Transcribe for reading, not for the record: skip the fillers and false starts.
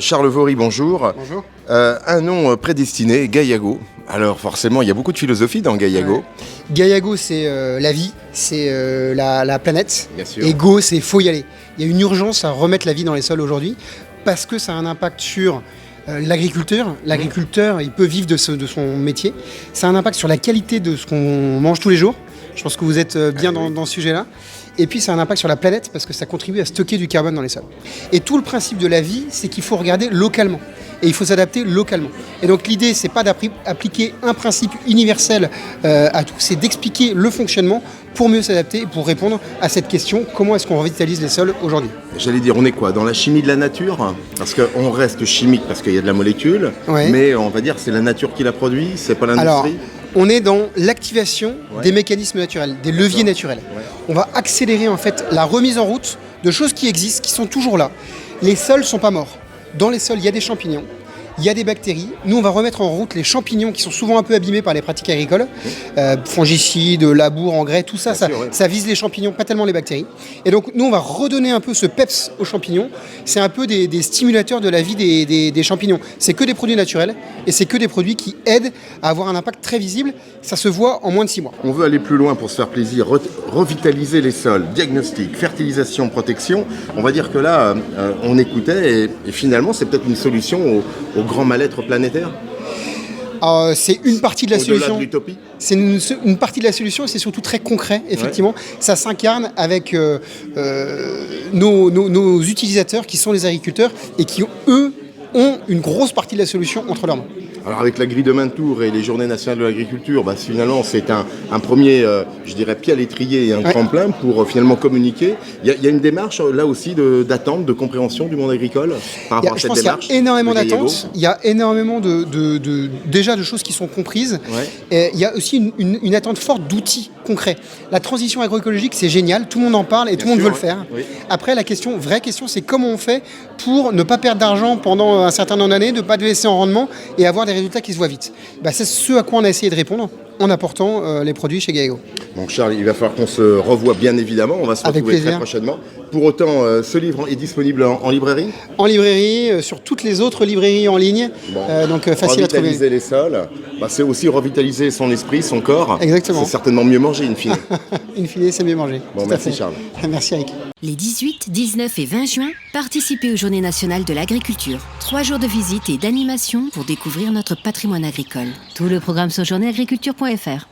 Charles Vaury, bonjour. Bonjour. Un nom prédestiné, Gaillago. Alors forcément, il y a beaucoup de philosophie dans Gaillago. Gaillago, c'est la vie, c'est la planète. Bien sûr. Et Go, c'est faut y aller. Il y a une urgence à remettre la vie dans les sols aujourd'hui parce que ça a un impact sur l'agriculteur. L'agriculteur, il peut vivre de son métier. Ça a un impact sur la qualité de ce qu'on mange tous les jours. Je pense que vous êtes bien dans ce sujet-là. Et puis ça a un impact sur la planète parce que ça contribue à stocker du carbone dans les sols. Et tout le principe de la vie, c'est qu'il faut regarder localement. Et il faut s'adapter localement. Et donc l'idée, c'est pas d'appliquer un principe universel à tout, c'est d'expliquer le fonctionnement pour mieux s'adapter et pour répondre à cette question, comment est-ce qu'on revitalise les sols aujourd'hui ? J'allais dire, on est quoi ? Dans la chimie de la nature ? Parce qu'on reste chimique parce qu'il y a de la molécule, Ouais. mais on va dire c'est la nature qui la produit, c'est pas l'industrie. Alors, on est dans l'activation des mécanismes naturels, des leviers naturels. Ouais. On va accélérer en fait la remise en route de choses qui existent, qui sont toujours là. Les sols ne sont pas morts. Dans les sols, il y a des champignons, il y a des bactéries. Nous, on va remettre en route les champignons qui sont souvent un peu abîmés par les pratiques agricoles. Fongicides, labour, engrais, tout ça, Bien sûr, ouais. ça vise les champignons, pas tellement les bactéries. Et donc, nous, on va redonner un peu ce peps aux champignons. C'est un peu des stimulateurs de la vie des champignons. C'est que des produits naturels et c'est que des produits qui aident à avoir un impact très visible. Ça se voit en moins de 6 mois. On veut aller plus loin pour se faire plaisir, revitaliser les sols, diagnostic, fertilisation, protection. On va dire que là, on écoutait et finalement, c'est peut-être une solution au grand mal-être planétaire. C'est une partie de la Au-delà solution. de l'utopie. C'est une partie de la solution et c'est surtout très concret, effectivement. Ça s'incarne avec nos utilisateurs qui sont les agriculteurs et qui, eux, ont une grosse partie de la solution entre leurs mains. Alors avec la grille de Maintour et les Journées nationales de l'agriculture, finalement c'est un premier, je dirais, pied à l'étrier et un tremplin pour finalement communiquer. Il y a une démarche là aussi d'attente, de compréhension du monde agricole par rapport à cette démarche. Je pense qu'il y a énormément de Gaillago. d'attentes, il y a énormément déjà de choses qui sont comprises. Ouais. Et il y a aussi une attente forte d'outils concrets. La transition agroécologique, c'est génial, tout le monde en parle et tout le monde veut le faire. Oui. Après, vraie question, c'est comment on fait pour ne pas perdre d'argent pendant un certain nombre d'années, ne pas laisser en rendement et avoir des résultats qui se voient vite. C'est ce à quoi on a essayé de répondre en apportant les produits chez Gaillago. Bon Charles, il va falloir qu'on se revoie bien évidemment, on va se Avec retrouver plaisir. très prochainement. Pour autant, ce livre est disponible en librairie. En librairie, sur toutes les autres librairies en ligne, donc facile à trouver. Revitaliser les sols, c'est aussi revitaliser son esprit, son corps. Exactement. C'est certainement mieux manger in fine. In fine, c'est mieux manger. Bon, Tout à merci fait. Charles. Merci Eric. Les 18, 19 et 20 juin, participez aux Journées nationales de l'agriculture. 3 jours de visite et d'animation pour découvrir notre patrimoine agricole. Tout le programme sur journée-agriculture.fr.